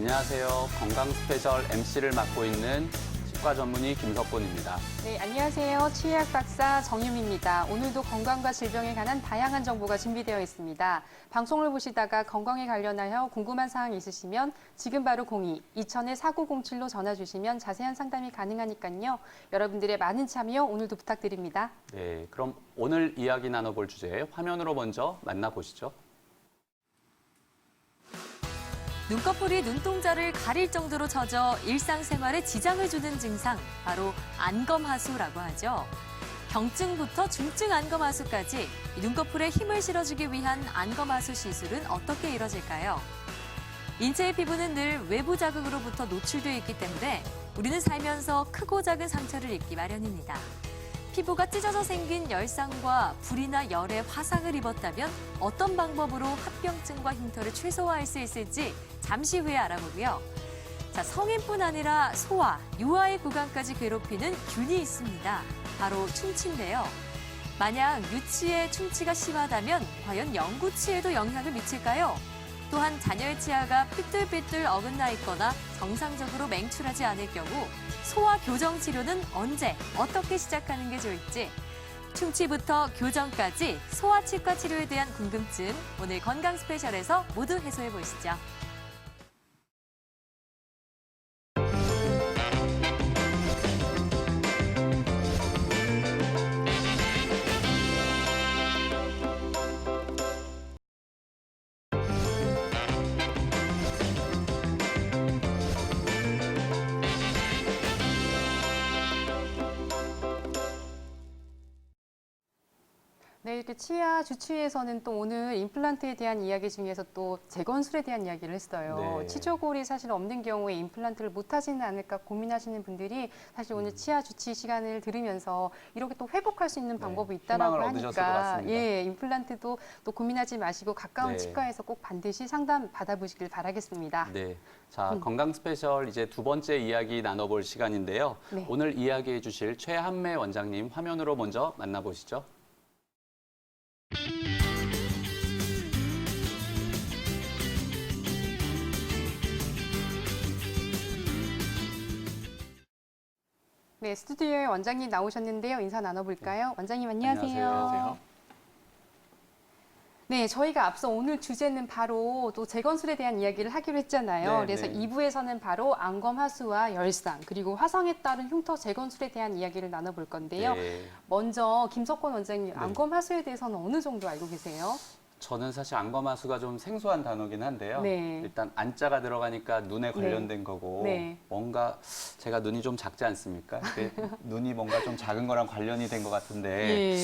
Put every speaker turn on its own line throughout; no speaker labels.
안녕하세요. 건강 스페셜 MC를 맡고 있는 치과 전문의 김석곤입니다.
네, 안녕하세요. 치의학 박사 정유미입니다. 오늘도 건강과 질병에 관한 다양한 정보가 준비되어 있습니다. 방송을 보시다가 건강에 관련하여 궁금한 사항이 있으시면 지금 바로 02-2000-4907로 전화 주시면 자세한 상담이 가능하니까요. 여러분들의 많은 참여 오늘도 부탁드립니다.
네, 그럼 오늘 이야기 나눠볼 주제 화면으로 먼저 만나보시죠.
눈꺼풀이 눈동자를 가릴 정도로 젖어 일상생활에 지장을 주는 증상, 바로 안검하수라고 하죠. 경증부터 중증 안검하수까지 눈꺼풀에 힘을 실어주기 위한 안검하수 시술은 어떻게 이뤄질까요? 인체의 피부는 늘 외부 자극으로부터 노출되어 있기 때문에 우리는 살면서 크고 작은 상처를 입기 마련입니다. 피부가 찢어져 생긴 열상과 불이나 열에 화상을 입었다면 어떤 방법으로 합병증과 흉터를 최소화할 수 있을지 잠시 후에 알아보고요. 자, 성인뿐 아니라 소아, 유아의 구강까지 괴롭히는 균이 있습니다. 바로 충치인데요. 만약 유치의 충치가 심하다면 과연 영구치에도 영향을 미칠까요? 또한 자녀의 치아가 삐뚤삐뚤 어긋나 있거나 정상적으로 맹출하지 않을 경우 소아 교정 치료는 언제, 어떻게 시작하는 게 좋을지, 충치부터 교정까지 소아 치과 치료에 대한 궁금증, 오늘 건강 스페셜에서 모두 해소해 보시죠.
네, 이렇게 치아 주치의에서는 또 오늘 임플란트에 대한 이야기 중에서 또 재건술에 대한 이야기를 했어요.
네.
치조골이 사실 없는 경우에 임플란트를 못 하지는 않을까 고민하시는 분들이 사실 오늘 치아 주치 시간을 들으면서 이렇게 또 회복할 수 있는 방법이 있다라고
희망을 얻으셨을 것
하니까
같습니다.
예, 임플란트도 또 고민하지 마시고 가까운
네.
치과에서 꼭 반드시 상담 받아보시길 바라겠습니다.
네, 자 건강 스페셜 이제 두 번째 이야기 나눠볼 시간인데요.
네.
오늘 이야기해 주실 최한매 원장님 화면으로 먼저 만나보시죠.
네, 스튜디오에 원장님 나오셨는데요. 인사 나눠볼까요? 원장님 안녕하세요.
안녕하세요.
네, 저희가 앞서 오늘 주제는 바로 또 재건술에 대한 이야기를 하기로 했잖아요.
네,
그래서
네.
2부에서는 바로 안검하수와 열상, 그리고 화상에 따른 흉터 재건술에 대한 이야기를 나눠볼 건데요.
네,
먼저 김석권 원장님, 안검하수에 대해서는 어느 정도 알고 계세요?
저는 사실 안검하수가 좀 생소한 단어긴 한데요.
네.
일단 안자가 들어가니까 눈에 관련된 거고
네.
뭔가 제가 눈이 좀 작지 않습니까? 근데 눈이 뭔가 좀 작은 거랑 관련이 된 것 같은데
예.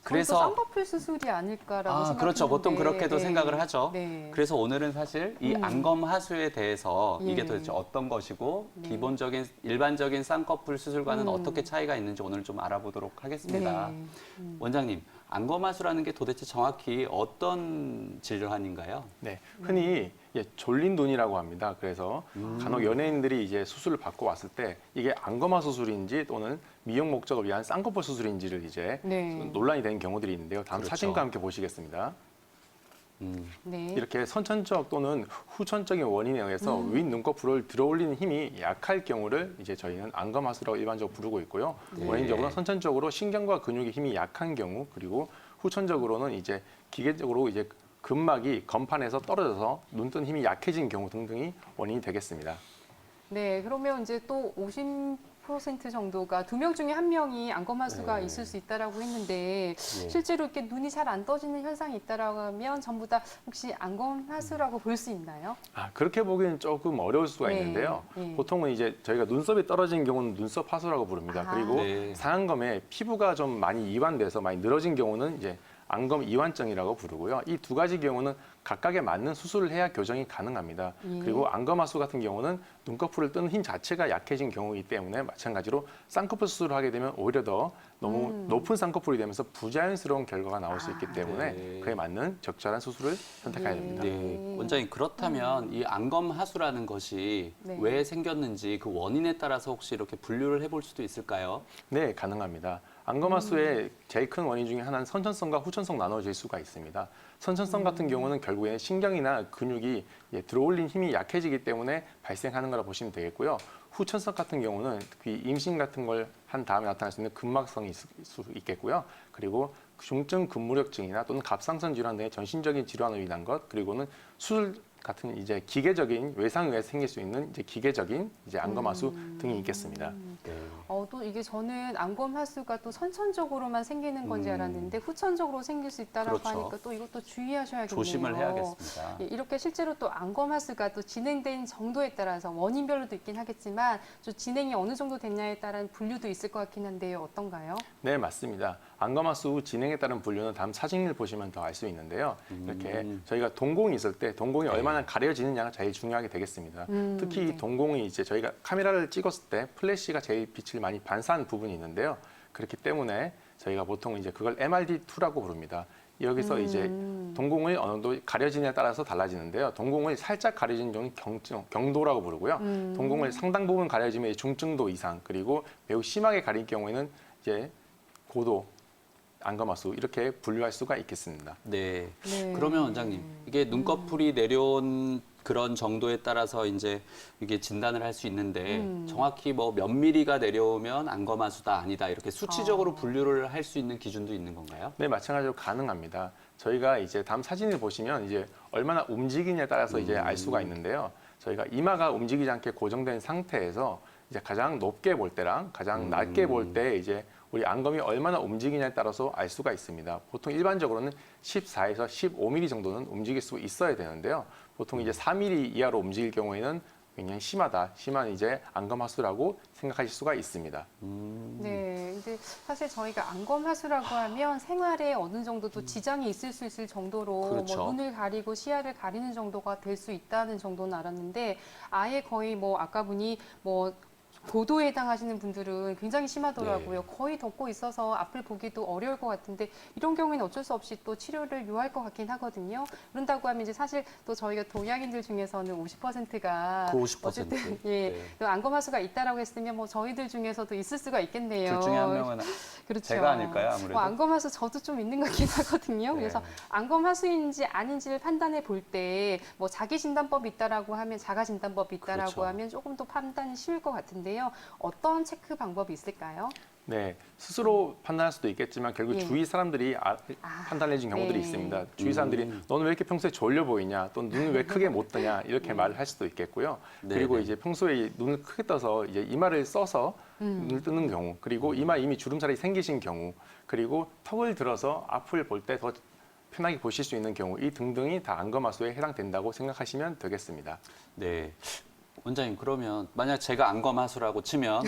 그래서
그래서 쌍꺼풀 수술이 아닐까라고 생각하는데
그렇죠. 보통 그렇게도
네.
생각을 하죠.
네.
그래서 오늘은 사실 이 안검하수에 대해서 이게
예.
도대체 어떤 것이고
네.
기본적인 일반적인 쌍꺼풀 수술과는
음.
어떻게 차이가 있는지 오늘 좀 알아보도록 하겠습니다.
네.
원장님, 안검하수라는 게 도대체 정확히 어떤 질환인가요?
네, 흔히 졸린 눈이라고 합니다. 그래서 간혹 연예인들이 이제 수술을 받고 왔을 때 이게 안검하 수술인지 또는 미용 목적을 위한 쌍꺼풀 수술인지를 이제
네.
논란이 되는 경우들이 있는데요. 다음
그렇죠.
사진과 함께 보시겠습니다.
네.
이렇게 선천적 또는 후천적인 원인에 의해서 윗 눈꺼풀을 들어올리는 힘이 약할 경우를 이제 저희는 안검하수라고 일반적으로 부르고 있고요.
네.
원인적으로 선천적으로 신경과 근육의 힘이 약한 경우, 그리고 후천적으로는 이제 기계적으로 이제 근막이 건판에서 떨어져서 눈뜬 힘이 약해진 경우 등등이 원인이 되겠습니다.
네, 그러면 이제 또 50% 정도가 2명 중에 1명이 안검하수가
네.
있을 수 있다라고 했는데
예.
실제로 이렇게 눈이 잘 안 떠지는 현상이 있다라고 하면 전부 다 혹시 안검하수라고 볼 수 있나요?
그렇게 보기엔 조금 어려울 수가
네.
있는데요.
네.
보통은 이제 저희가 눈썹이 떨어진 경우는 눈썹 하수라고 부릅니다.
아.
그리고
네.
상안검에 피부가 좀 많이 이완돼서 많이 늘어진 경우는 이제 안검 이완증이라고 부르고요. 이 두 가지 경우는 각각에 맞는 수술을 해야 교정이 가능합니다.
예.
그리고 안검하수 같은 경우는 눈꺼풀을 뜨는 힘 자체가 약해진 경우이기 때문에 마찬가지로 쌍꺼풀 수술을 하게 되면 오히려 더 너무 높은 쌍꺼풀이 되면서 부자연스러운 결과가 나올 수 있기 때문에
네.
그에 맞는 적절한 수술을 선택해야
예.
됩니다.
네, 원장님 그렇다면 이 안검하수라는 것이
네.
왜 생겼는지 그 원인에 따라서 혹시 이렇게 분류를 해볼 수도 있을까요?
네, 가능합니다. 안검하수의 제일 큰 원인 중에 하나는 선천성과 후천성 나눠질 수가 있습니다. 선천성 같은 경우는 결국에는 신경이나 근육이 들어올린 힘이 약해지기 때문에 발생하는 거라 보시면 되겠고요. 후천성 같은 경우는 임신 같은 걸 한 다음에 나타날 수 있는 근막성이 있을 수 있겠고요. 그리고 중증 근무력증이나 또는 갑상선 질환 등의 전신적인 질환으로 인한 것, 그리고는 수술 같은 이제 기계적인 외상에 의해 생길 수 있는 이제 기계적인 이제 안검하수 등이 있겠습니다.
네.
또 이게 저는 안검하수가 또 선천적으로만 생기는 건지 알았는데 후천적으로 생길 수 있다라고
그렇죠.
하니까 또 이것도 주의하셔야겠네요.
조심을 해야겠습니다.
예, 이렇게 실제로 또 안검하수가 또 진행된 정도에 따라서 원인별로도 있긴 하겠지만 좀 진행이 어느 정도 됐냐에 따른 분류도 있을 것 같긴 한데요. 어떤가요?
네, 맞습니다. 안검하수 진행에 따른 분류는 다음 사진을 보시면 더 알 수 있는데요. 이렇게 저희가 동공이 있을 때 동공이 얼마나 가려지느냐가 제일 중요하게 되겠습니다. 특히
네.
동공이 이제 저희가 카메라를 찍었을 때 플래시가 제일 빛을 많이 반사하는 부분이 있는데요. 그렇기 때문에 저희가 보통 이제 그걸 MRD2라고 부릅니다. 여기서 이제 동공을 어느 정도 가려지냐에 따라서 달라지는데요. 동공을 살짝 가려지는 경우는 경도라고 부르고요. 동공을 상당 부분 가려지면 중증도 이상, 그리고 매우 심하게 가릴 경우에는 이제 고도 안검하수 이렇게 분류할 수가 있겠습니다.
네.
네.
그러면 원장님, 이게 눈꺼풀이 내려온 그런 정도에 따라서 이제 이게 진단을 할 수 있는데 정확히 뭐 몇 미리가 내려오면 안검하수다 아니다 이렇게 수치적으로 분류를 할 수 있는 기준도 있는 건가요?
네, 마찬가지로 가능합니다. 저희가 이제 다음 사진을 보시면 이제 얼마나 움직이냐에 따라서 이제 알 수가 있는데요. 저희가 이마가 움직이지 않게 고정된 상태에서 이제 가장 높게 볼 때랑 가장 낮게 볼 때 이제 우리 안검이 얼마나 움직이냐에 따라서 알 수가 있습니다. 보통 일반적으로는 14에서 15mm 정도는 움직일 수 있어야 되는데요. 보통 이제 4mm 이하로 움직일 경우에는 굉장히 심한 이제 안검하수라고 생각하실 수가 있습니다.
네, 근데 사실 저희가 안검하수라고 하면 생활에 어느 정도 또 지장이 있을 수 있을 정도로
그렇죠.
뭐 눈을 가리고 시야를 가리는 정도가 될 수 있다는 정도는 알았는데 아예 거의 뭐 아까 보니 뭐 고도에 해당하시는 분들은 굉장히 심하더라고요.
네.
거의 덮고 있어서 앞을 보기도 어려울 것 같은데 이런 경우에는 어쩔 수 없이 또 치료를 요할 것 같긴 하거든요. 그런다고 하면 이제 사실 또 저희가 동양인들 중에서는 50%가
그 50%.
어쨌든 예,
네.
또 안검하수가 있다라고 했으면 뭐 저희들 중에서도 있을 수가 있겠네요.
둘 중에 한 명은
그렇죠.
제가 아닐까요, 아무래도?
뭐 안검하수 저도 좀 있는 것 같긴 하거든요.
네.
그래서 안검하수인지 아닌지를 판단해 볼 때 뭐 자기 진단법이 있다라고 하면 자가 진단법이 있다라고
그렇죠.
하면 조금 더 판단이 쉬울 것 같은데요. 어떤 체크 방법이 있을까요?
네, 스스로 판단할 수도 있겠지만 결국
예.
주위 사람들이 판단해 준 경우들이
네.
있습니다. 주위 사람들이 너는 왜 이렇게 평소에 졸려 보이냐, 또 눈을 왜 크게 못 뜨냐 이렇게 말을 할 수도 있겠고요.
네,
그리고
네.
이제 평소에 눈을 크게 떠서 이제 이마를 써서 눈을 뜨는 경우, 그리고 이마 이미 주름살이 생기신 경우, 그리고 턱을 들어서 앞을 볼 때 더 편하게 보실 수 있는 경우, 이 등등이 다 안검하수에 해당된다고 생각하시면 되겠습니다.
네. 원장님, 그러면 만약 제가 안검하수라고 치면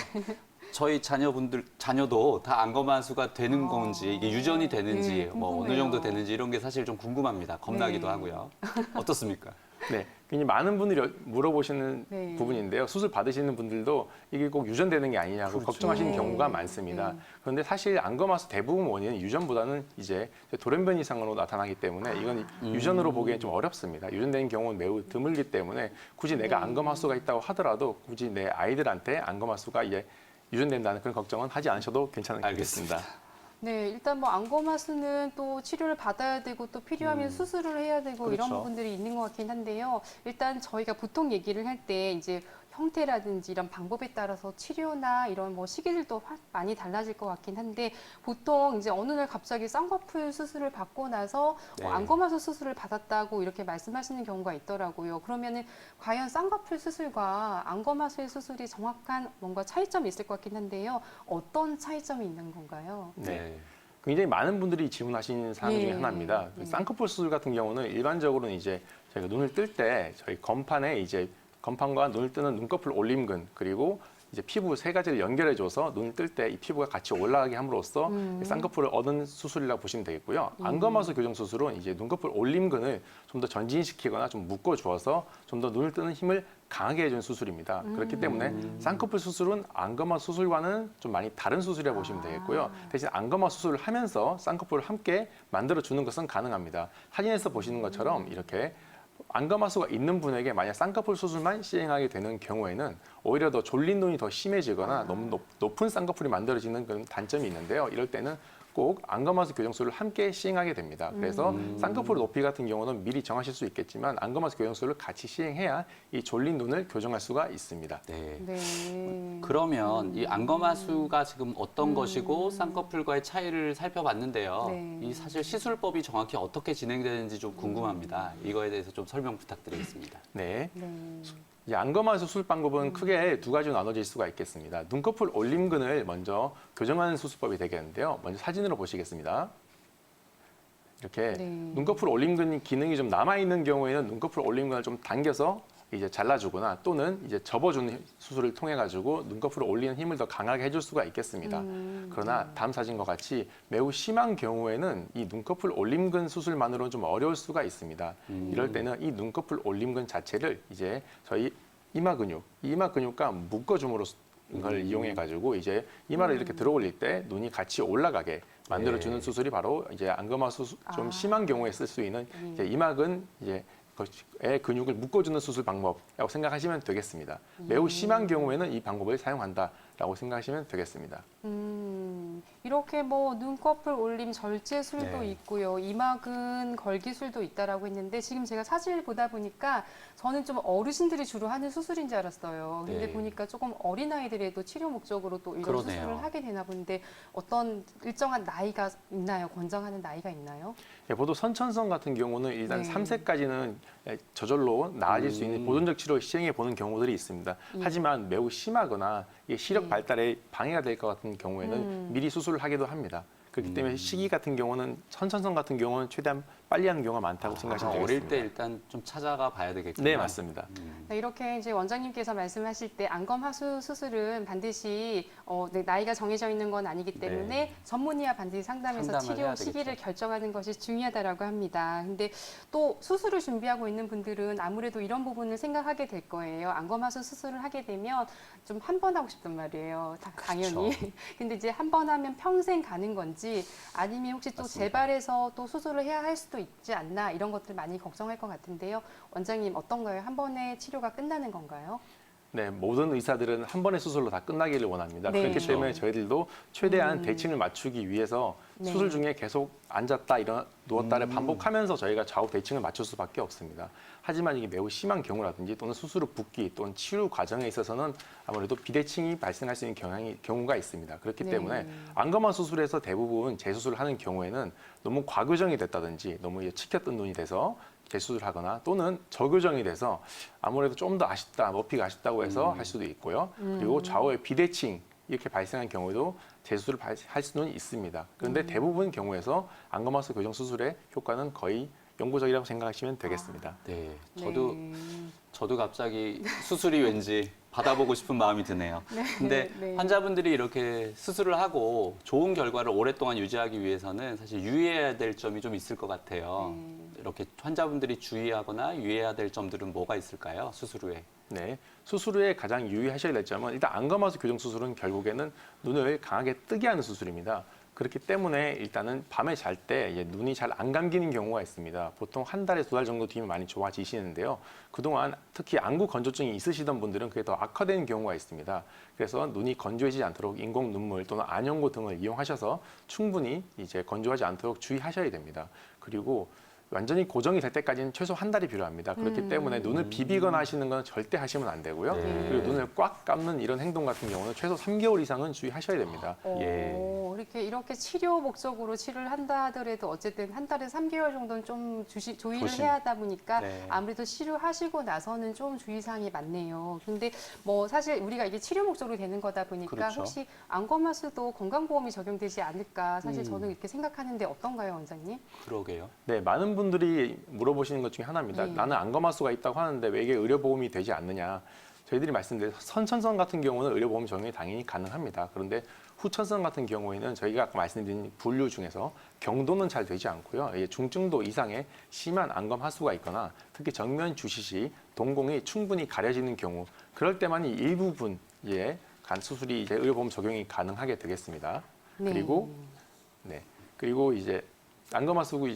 저희 자녀도 다 안검하수가 되는 건지, 이게 유전이 되는지,
네,
뭐 어느
궁금해요.
정도 되는지 이런 게 사실 좀 궁금합니다. 겁나기도
네.
하고요. 어떻습니까?
네, 굉장히 많은 분들이 물어보시는
네.
부분인데요. 수술 받으시는 분들도 이게 꼭 유전되는 게 아니냐고
그렇죠.
걱정하시는
네.
경우가 많습니다.
네.
그런데 사실 안검하수 대부분 원인은 유전보다는 이제 돌연변 이상으로 나타나기 때문에 이건 유전으로 보기엔 좀 어렵습니다. 유전되는 경우는 매우 드물기 때문에 굳이 내가
네.
안검하수가 있다고 하더라도 굳이 내 아이들한테 안검하수가 이제 유전된다는 그런 걱정은 하지 않으셔도 괜찮을 것
알겠습니다.
같습니다.
네, 일단 뭐 안검하수는 또 치료를 받아야 되고 또 필요하면 수술을 해야 되고 이런
그렇죠.
부분들이 있는 것 같긴 한데요. 일단 저희가 보통 얘기를 할 때 이제 형태라든지 이런 방법에 따라서 치료나 이런 뭐 시기들도 많이 달라질 것 같긴 한데 보통 이제 어느 날 갑자기 쌍꺼풀 수술을 받고 나서
네.
안검하수 수술을 받았다고 이렇게 말씀하시는 경우가 있더라고요. 그러면은 과연 쌍꺼풀 수술과 안검하수의 수술이 정확한 뭔가 차이점이 있을 것 같긴 한데요. 어떤 차이점이 있는 건가요?
네. 굉장히 많은 분들이 질문하시는 사항 중에
예.
하나입니다.
예.
쌍꺼풀 수술 같은 경우는 일반적으로는 이제 저희가 눈을 뜰 때 저희 건판에 이제 건판과 눈을 뜨는 눈꺼풀 올림근 그리고 이제 피부 세 가지를 연결해줘서 눈을 뜰 때 이 피부가 같이 올라가게 함으로써 쌍꺼풀을 얻은 수술이라고 보시면 되겠고요. 안검하수 교정 수술은 이제 눈꺼풀 올림근을 좀 더 전진시키거나 좀 묶어주어서 좀 더 눈을 뜨는 힘을 강하게 해준 수술입니다. 그렇기 때문에 쌍꺼풀 수술은 안검하수 수술과는 좀 많이 다른 수술이라고 보시면 되겠고요. 대신 안검하수 수술을 하면서 쌍꺼풀을 함께 만들어주는 것은 가능합니다. 사진에서 보시는 것처럼 이렇게 안검하수가 있는 분에게 만약 쌍꺼풀 수술만 시행하게 되는 경우에는 오히려 더 졸린 눈이 더 심해지거나 너무 높은 쌍꺼풀이 만들어지는 그런 단점이 있는데요. 이럴 때는 꼭 안검하수 교정술을 함께 시행하게 됩니다. 그래서 쌍꺼풀 높이 같은 경우는 미리 정하실 수 있겠지만 안검하수 교정술을 같이 시행해야 이 졸린 눈을 교정할 수가 있습니다.
네.
네.
그러면 이 안검하수가 지금 어떤 것이고 쌍꺼풀과의 차이를 살펴봤는데요.
네.
이 사실 시술법이 정확히 어떻게 진행되는지 좀 궁금합니다. 이거에 대해서 좀 설명 부탁드리겠습니다.
네.
네.
이 안검하수 수술 방법은 크게 두 가지로 나눠질 수가 있겠습니다. 눈꺼풀 올림근을 먼저 교정하는 수술법이 되겠는데요. 먼저 사진으로 보시겠습니다. 이렇게
네.
눈꺼풀 올림근 기능이 좀 남아있는 경우에는 눈꺼풀 올림근을 좀 당겨서 이제 잘라주거나 또는 이제 접어주는 수술을 통해 가지고 눈꺼풀을 올리는 힘을 더 강하게 해줄 수가 있겠습니다. 그러나 다음 사진과 같이 매우 심한 경우에는 이 눈꺼풀 올림근 수술만으로는 좀 어려울 수가 있습니다. 이럴 때는 이 눈꺼풀 올림근 자체를 이제 저희 이마 근육과 묶어줌으로 걸 이용해 가지고 이제 이마를 이렇게 들어 올릴 때 눈이 같이 올라가게 만들어주는
네.
수술이 바로 이제 안검하수 좀 심한 경우에 쓸 수 있는 이제 이마근 의 근육을 묶어주는 수술 방법이라고 생각하시면 되겠습니다. 매우 심한 경우에는 이 방법을 사용한다라고 생각하시면 되겠습니다.
이렇게 뭐 눈꺼풀 올림 절제술도
네.
있고요. 이마근 걸기술도 있다라고 했는데 지금 제가 사진을 보다 보니까 저는 좀 어르신들이 주로 하는 수술인 줄 알았어요. 근데
네.
보니까 조금 어린 아이들에도 치료 목적으로 또 이런
그러네요.
수술을 하게 되나 본데 어떤 일정한 나이가 있나요? 권장하는 나이가 있나요?
예, 보통 선천성 같은 경우는 일단
네.
3세까지는 저절로 나아질 수 있는 보존적 치료 시행해 보는 경우들이 있습니다. 하지만 매우 심하거나 이게 시력
네.
발달에 방해가 될 것 같은 경우에는 미리 수술을 하기도 합니다. 그렇기 때문에 시기 같은 경우는 선천성 같은 경우는 최대한 빨리 하는 경우가 많다고 생각하시면 되겠습니다.
어릴 때 일단 좀 찾아가 봐야 되겠군요.
네, 맞습니다.
네, 이렇게 이제 원장님께서 말씀하실 때 안검하수 수술은 반드시 네, 나이가 정해져 있는 건 아니기 때문에
네.
전문의와 반드시 상담해서
상담을
치료
해야
시기를
되겠죠.
결정하는 것이 중요하다라고 합니다. 근데 또 수술을 준비하고 있는 분들은 아무래도 이런 부분을 생각하게 될 거예요. 안검하수 수술을 하게 되면 좀 한 번 하고 싶단 말이에요. 당연히. 근데 이제 한 번 하면 평생 가는 건지 아니면 혹시 또
맞습니다.
재발해서 또 수술을 해야 할 수도 있지 않나 이런 것들 많이 걱정할 것 같은데요. 원장님 어떤가요? 한 번에 치료가 끝나는 건가요?
네, 모든 의사들은 한 번의 수술로 다 끝나기를 원합니다.
네.
그렇기
그렇죠.
때문에 저희들도 최대한 대칭을 맞추기 위해서
네.
수술 중에 계속 앉았다 누웠다를 반복하면서 저희가 좌우 대칭을 맞출 수밖에 없습니다. 하지만 이게 매우 심한 경우라든지 또는 수술 후 붓기 또는 치료 과정에 있어서는 아무래도 비대칭이 발생할 수 있는 경우가 있습니다. 그렇기
네.
때문에 안검하 수술에서 대부분 재수술을 하는 경우에는 너무 과교정이 됐다든지 너무 치켰던 눈이 돼서 재수술을 하거나 또는 저교정이 돼서 아무래도 좀 더 아쉽다, 높이가 아쉽다고 해서 할 수도 있고요. 그리고 좌우의 비대칭 이렇게 발생한 경우에도 재수술을 할 수는 있습니다. 그런데 대부분 경우에서 안검하수 교정 수술의 효과는 거의 영구적이라고 생각하시면 되겠습니다.
네,
네.
저도 갑자기 수술이 왠지 받아보고 싶은 마음이 드네요. 근데
네.
환자분들이 이렇게 수술을 하고 좋은 결과를 오랫동안 유지하기 위해서는 사실 유의해야 될 점이 좀 있을 것 같아요. 이렇게 환자분들이 주의하거나 유의해야 될 점들은 뭐가 있을까요? 수술 후에.
네, 수술 후에 가장 유의하셔야 될 점은 일단 안검하수 교정 수술은 결국에는 눈을 강하게 뜨게 하는 수술입니다. 그렇기 때문에 일단은 밤에 잘 때 눈이 잘 안 감기는 경우가 있습니다. 보통 한 달에 2달 정도 뒤면 많이 좋아지시는데요. 그동안 특히 안구 건조증이 있으시던 분들은 그게 더 악화되는 경우가 있습니다. 그래서 눈이 건조해지지 않도록 인공 눈물 또는 안연고 등을 이용하셔서 충분히 이제 건조하지 않도록 주의하셔야 됩니다. 그리고 완전히 고정이 될 때까지는 최소 한 달이 필요합니다. 그렇기 때문에 눈을 비비거나 하시는 건 절대 하시면 안 되고요.
네.
그리고 눈을 꽉 감는 이런 행동 같은 경우는 최소 3개월 이상은 주의하셔야 됩니다.
이렇게 치료 목적으로 치료를 한다 하더라도 어쨌든 한 달에 3개월 정도는 좀 조의를
조심.
해야 하다 보니까
네.
아무래도 치료하시고 나서는 좀 주의사항이 많네요. 근데 뭐 사실 우리가 이게 치료 목적으로 되는 거다 보니까
그렇죠.
혹시 안검하수도 건강보험이 적용되지 않을까 사실 저는 이렇게 생각하는데 어떤가요, 원장님?
그러게요.
네, 많은 분들이 물어보시는 것 중에 하나입니다.
네.
나는 안검하수가 있다고 하는데 왜 이게 의료보험이 되지 않느냐. 저희들이 말씀드린 선천성 같은 경우는 의료보험 적용이 당연히 가능합니다. 그런데 후천성 같은 경우에는 저희가 아까 말씀드린 분류 중에서 경도는 잘 되지 않고요. 중증도 이상의 심한 안검하수가 있거나 특히 정면 주시 시 동공이 충분히 가려지는 경우 그럴 때만 이 일부분의 간 수술이 이제 의료보험 적용이 가능하게 되겠습니다.
네.
그리고 이제 안검하수고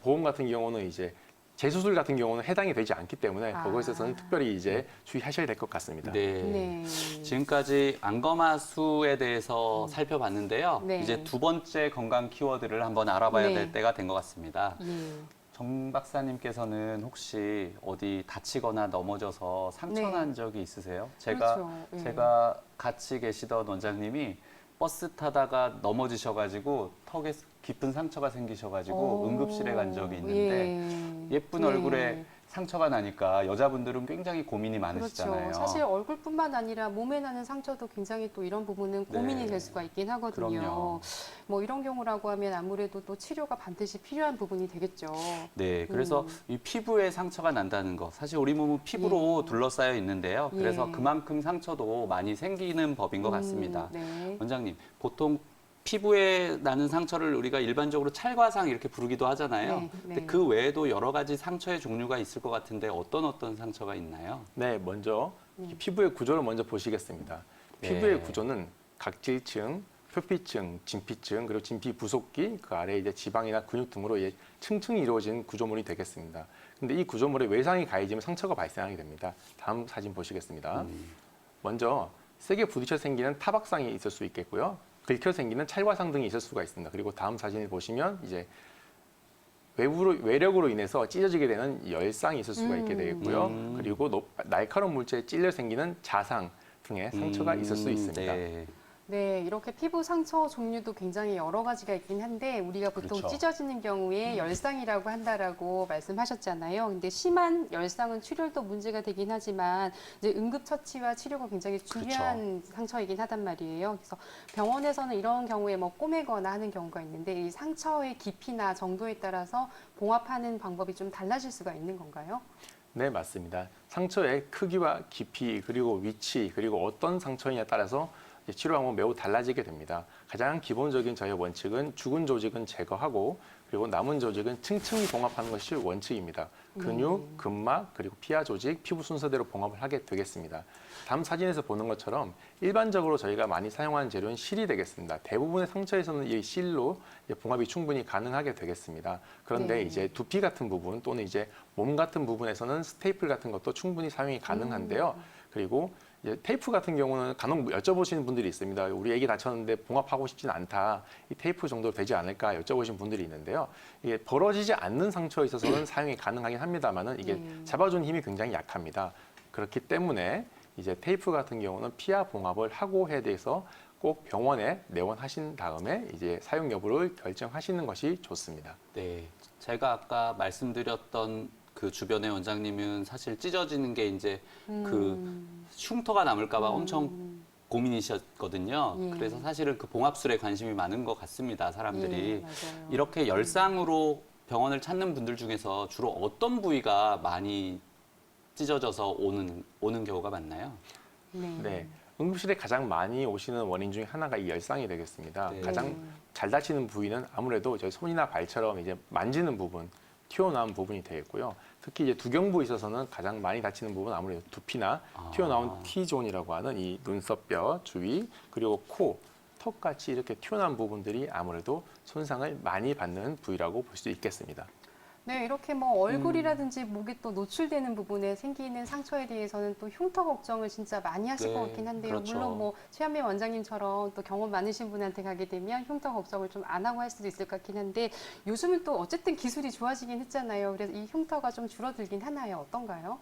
보험 같은 경우는 이제 재수술 같은 경우는 해당이 되지 않기 때문에
아.
그거에 있어서는 특별히 이제 주의하셔야 될 것 같습니다.
네.
네.
지금까지 안검하수에 대해서 살펴봤는데요.
네.
이제 두 번째 건강 키워드를 한번 알아봐야
네.
될 때가 된 것 같습니다.
예.
정 박사님께서는 혹시 어디 다치거나 넘어져서 상처
네.
난 적이 있으세요?
그렇죠. 예.
제가 같이 계시던 원장님이 버스 타다가 넘어지셔가지고 턱에 깊은 상처가 생기셔가지고
오.
응급실에 간 적이 있는데 예쁜
예.
얼굴에 상처가 나니까 여자분들은 굉장히 고민이 많으시잖아요.
그렇죠. 사실 얼굴뿐만 아니라 몸에 나는 상처도 굉장히 또 이런 부분은 고민이
네.
될 수가 있긴 하거든요.
그럼요.
뭐 이런 경우라고 하면 아무래도 또 치료가 반드시 필요한 부분이 되겠죠.
네, 그래서 이 피부에 상처가 난다는 거 사실 우리 몸은 피부로
예.
둘러싸여 있는데요. 그래서
예.
그만큼 상처도 많이 생기는 법인 것 같습니다.
네.
원장님, 보통 피부에 나는 상처를 우리가 일반적으로 찰과상 이렇게 부르기도 하잖아요.
네,
근데
네.
그 외에도 여러 가지 상처의 종류가 있을 것 같은데 어떤 상처가 있나요?
네, 먼저 이 피부의 구조를 먼저 보시겠습니다. 피부의
네.
구조는 각질층, 표피층, 진피층, 그리고 진피 부속기, 그 아래 이제 지방이나 근육 등으로 이제 층층이 이루어진 구조물이 되겠습니다. 근데 이 구조물에 외상이 가해지면 상처가 발생하게 됩니다. 다음 사진 보시겠습니다. 먼저 세게 부딪혀 생기는 타박상이 있을 수 있겠고요. 긁혀 생기는 찰과상 등이 있을 수가 있습니다. 그리고 다음 사진을 보시면 이제 외력으로 인해서 찢어지게 되는 열상이 있을 수가 있게 되겠고요. 그리고 날카로운 물체에 찔려 생기는 자상 등의 상처가 있을 수 있습니다.
네.
네, 이렇게 피부 상처 종류도 굉장히 여러 가지가 있긴 한데 우리가 보통
그렇죠.
찢어지는 경우에 열상이라고 한다라고 말씀하셨잖아요. 근데 심한 열상은 출혈도 문제가 되긴 하지만 이제 응급 처치와 치료가 굉장히 중요한 상처이긴 하단 말이에요. 그래서 병원에서는 이런 경우에 뭐 꼬매거나 하는 경우가 있는데 이 상처의 깊이나 정도에 따라서 봉합하는 방법이 좀 달라질 수가 있는 건가요?
네, 맞습니다. 상처의 크기와 깊이, 그리고 위치, 그리고 어떤 상처이냐에 따라서 치료 방법은 매우 달라지게 됩니다. 가장 기본적인 저희 원칙은 죽은 조직은 제거하고 그리고 남은 조직은 층층이 봉합하는 것이 원칙입니다. 근육, 근막, 그리고 피하 조직, 피부 순서대로 봉합을 하게 되겠습니다. 다음 사진에서 보는 것처럼 일반적으로 저희가 많이 사용하는 재료는 실이 되겠습니다. 대부분의 상처에서는 이 실로 봉합이 충분히 가능하게 되겠습니다. 그런데
네.
이제 두피 같은 부분 또는 이제 몸 같은 부분에서는 스테이플 같은 것도 충분히 사용이 가능한데요. 그리고 이제 테이프 같은 경우는 간혹 여쭤보시는 분들이 있습니다. 우리 애기 다쳤는데 봉합하고 싶진 않다. 이 테이프 정도 되지 않을까 여쭤보시는 분들이 있는데요. 이게 벌어지지 않는 상처에 있어서는 사용이 가능하긴 합니다만은 이게 잡아주는 힘이 굉장히 약합니다. 그렇기 때문에 이제 테이프 같은 경우는 피하 봉합을 하고 해야 돼서 꼭 병원에 내원하신 다음에 이제 사용 여부를 결정하시는 것이 좋습니다.
네. 제가 아까 말씀드렸던 그 주변의 원장님은 사실 찢어지는 게 이제 그 흉터가 남을까봐 엄청 고민이셨거든요.
예.
그래서 사실은 그 봉합술에 관심이 많은 것 같습니다, 사람들이.
예, 맞아요.
이렇게 열상으로 병원을 찾는 분들 중에서 주로 어떤 부위가 많이 찢어져서 오는 경우가 많나요?
네. 응급실에 가장 많이 오시는 원인 중에 하나가 이 열상이 되겠습니다.
네.
가장 잘 다치는 부위는 아무래도 저희 손이나 발처럼 이제 만지는 부분, 튀어나온 부분이 되겠고요. 특히 이제 두경부에 있어서는 가장 많이 다치는 부분은 아무래도 두피나 튀어나온 T존이라고 하는 이 눈썹뼈 주위, 그리고 코, 턱같이 이렇게 튀어나온 부분들이 아무래도 손상을 많이 받는 부위라고 볼 수 있겠습니다.
네, 이렇게 뭐 얼굴이라든지 목에 또 노출되는 부분에 생기는 상처에 대해서는 또 흉터 걱정을 진짜 많이 하실
네,
것 같긴 한데요.
그렇죠.
물론 뭐 최한민 원장님처럼 또 경험 많으신 분한테 가게 되면 흉터 걱정을 좀 안 하고 할 수도 있을 것 같긴 한데 요즘은 또 어쨌든 기술이 좋아지긴 했잖아요. 그래서 이 흉터가 좀 줄어들긴 하나요? 어떤가요?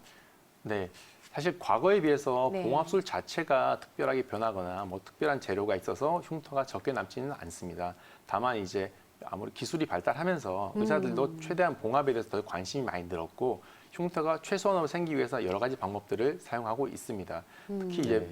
네. 사실 과거에 비해서
네.
봉합술 자체가 특별하게 변하거나 뭐 특별한 재료가 있어서 흉터가 적게 남지는 않습니다. 다만 이제 아무리 기술이 발달하면서 의사들도 최대한 봉합에 대해서 더 관심이 많이 늘었고 흉터가 최소한으로 생기기 위해서 여러 가지 방법들을 사용하고 있습니다. 특히 이제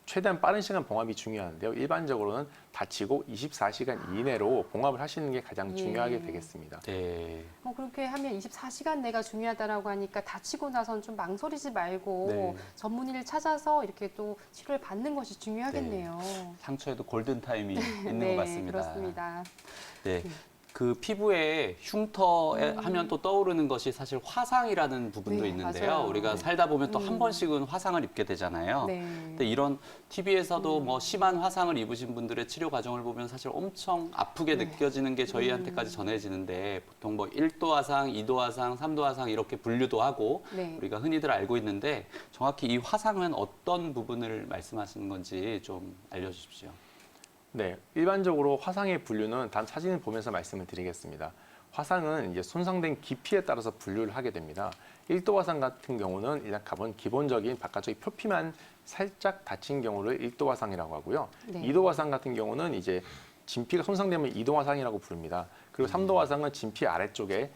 최대한 빠른 시간 봉합이 중요한데요. 일반적으로는 다치고 24시간 이내로 봉합을 하시는 게 가장 중요하게 되겠습니다.
네.
그렇게 하면 24시간 내가 중요하다라고 하니까 다치고 나선 좀 망설이지 말고
네.
전문의를 찾아서 이렇게 또 치료를 받는 것이 중요하겠네요.
상처에도 골든 타임이 있는
네,
것 같습니다.
그렇습니다.
네. 그 피부에 흉터 하면 또 떠오르는 것이 사실 화상이라는 부분도
네,
있는데요.
맞아요.
우리가 살다 보면 또 한 번씩은 화상을 입게 되잖아요.
네.
근데 이런 TV에서도 뭐 심한 화상을 입으신 분들의 치료 과정을 보면 사실 엄청 아프게
네.
느껴지는 게 저희한테까지 전해지는데 보통 뭐 1도 화상, 2도 화상, 3도 화상 이렇게 분류도 하고
네.
우리가 흔히들 알고 있는데 정확히 이 화상은 어떤 부분을 말씀하시는 건지 좀 알려주십시오.
네, 일반적으로 화상의 분류는 다음 사진을 보면서 말씀을 드리겠습니다. 화상은 이제 손상된 깊이에 따라서 분류를 하게 됩니다. 1도 화상 같은 경우는 일단 기본적인 바깥쪽의 표피만 살짝 다친 경우를 1도 화상이라고 하고요.
네.
2도 화상 같은 경우는 이제 진피가 손상되면 2도 화상이라고 부릅니다. 그리고 3도 화상은 진피 아래쪽에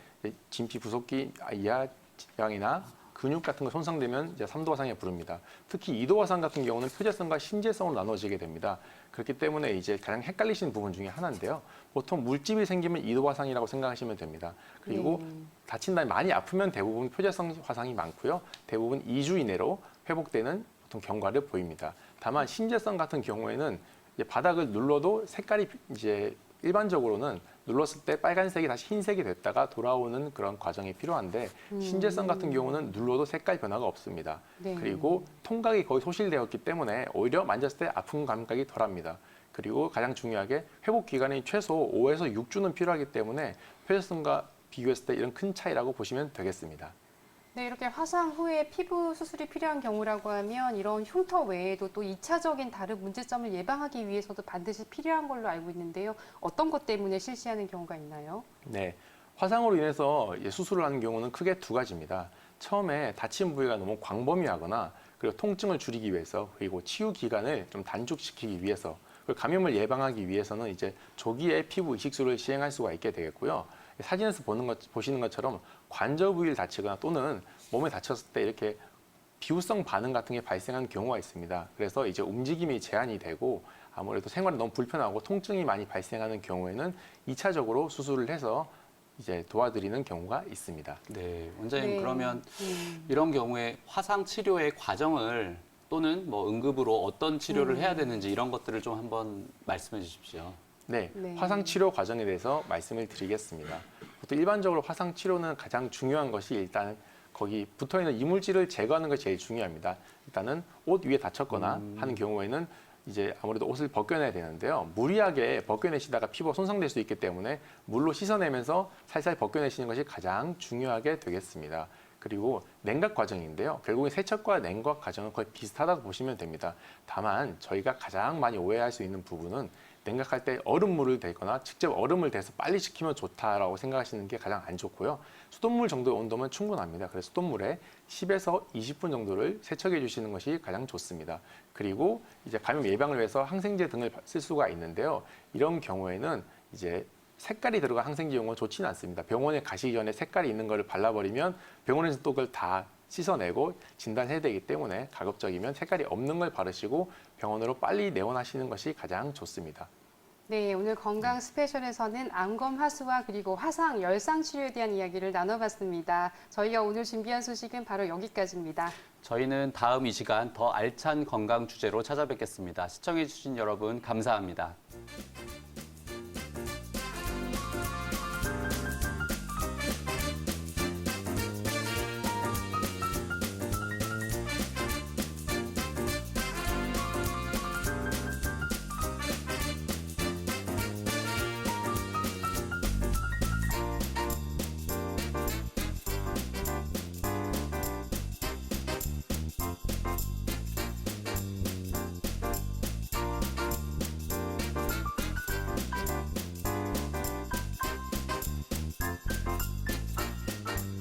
진피 부속기 이하 지방이나 근육 같은 거 손상되면 이제 3도 화상에 부릅니다. 특히 2도 화상 같은 경우는 표재성과 신재성으로 나눠지게 됩니다. 그렇기 때문에 이제 가장 헷갈리시는 부분 중에 하나인데요. 보통 물집이 생기면 2도 화상이라고 생각하시면 됩니다. 그리고 다친 다음에 많이 아프면 대부분 표재성 화상이 많고요. 대부분 2주 이내로 회복되는 보통 경과를 보입니다. 다만 신재성 같은 경우에는 이제 바닥을 눌러도 색깔이 이제 일반적으로는 눌렀을 때 빨간색이 다시 흰색이 됐다가 돌아오는 그런 과정이 필요한데 신재성 같은 경우는 눌러도 색깔 변화가 없습니다.
네.
그리고 통각이 거의 소실되었기 때문에 오히려 만졌을 때 아픈 감각이 덜합니다. 그리고 가장 중요하게 회복 기간이 최소 5에서 6주는 필요하기 때문에 표재성과 비교했을 때 이런 큰 차이라고 보시면 되겠습니다.
네, 이렇게 화상 후에 피부 수술이 필요한 경우라고 하면 이런 흉터 외에도 또 2차적인 다른 문제점을 예방하기 위해서도 반드시 필요한 걸로 알고 있는데요. 어떤 것 때문에 실시하는 경우가 있나요?
네, 화상으로 인해서 수술을 하는 경우는 크게 두 가지입니다. 처음에 다친 부위가 너무 광범위하거나 그리고 통증을 줄이기 위해서 그리고 치유 기간을 좀 단축시키기 위해서 그리고 감염을 예방하기 위해서는 이제 조기에 피부 이식술을 시행할 수가 있게 되겠고요. 사진에서 보시는 것처럼 관절 부위를 다치거나 또는 몸에 다쳤을 때 이렇게 비후성 반응 같은 게 발생하는 경우가 있습니다. 그래서 이제 움직임이 제한이 되고 아무래도 생활이 너무 불편하고 통증이 많이 발생하는 경우에는 2차적으로 수술을 해서 이제 도와드리는 경우가 있습니다.
네, 원장님
네.
그러면 이런 경우에 화상 치료의 과정을 또는 뭐 응급으로 어떤 치료를 해야 되는지 이런 것들을 좀 한번 말씀해 주십시오.
네,
네.
화상 치료 과정에 대해서 말씀을 드리겠습니다. 보통 일반적으로 화상 치료는 가장 중요한 것이 일단 거기 붙어 있는 이물질을 제거하는 것이 제일 중요합니다. 일단은 옷 위에 다쳤거나 하는 경우에는 이제 아무래도 옷을 벗겨내야 되는데요. 무리하게 벗겨내시다가 피부가 손상될 수 있기 때문에 물로 씻어내면서 살살 벗겨내시는 것이 가장 중요하게 되겠습니다. 그리고 냉각 과정인데요. 결국에 세척과 냉각 과정은 거의 비슷하다고 보시면 됩니다. 다만 저희가 가장 많이 오해할 수 있는 부분은 냉각할 때 얼음물을 대거나 직접 얼음을 대서 빨리 식히면 좋다라고 생각하시는 게 가장 안 좋고요. 수돗물 정도의 온도면 충분합니다. 그래서 수돗물에 10에서 20분 정도를 세척해 주시는 것이 가장 좋습니다. 그리고 이제 감염 예방을 위해서 항생제 등을 쓸 수가 있는데요. 이런 경우에는 이제 색깔이 들어간 항생제 용은 좋지는 않습니다. 병원에 가시기 전에 색깔이 있는 거를 발라버리면 병원에서 또 그걸 다 씻어내고 진단해야 되기 때문에 가급적이면 색깔이 없는 걸 바르시고 병원으로 빨리 내원하시는 것이 가장 좋습니다.
네, 오늘 건강 스페셜에서는 안검 하수와 그리고 화상 열상 치료에 대한 이야기를 나눠봤습니다. 저희가 오늘 준비한 소식은 바로 여기까지입니다.
저희는 다음 이 시간 더 알찬 건강 주제로 찾아뵙겠습니다. 시청해 주신 여러분 감사합니다.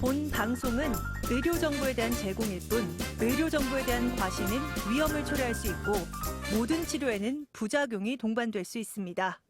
본 방송은 의료 정보에 대한 제공일 뿐 의료 정보에 대한 과시는 위험을 초래할 수 있고 모든 치료에는 부작용이 동반될 수 있습니다.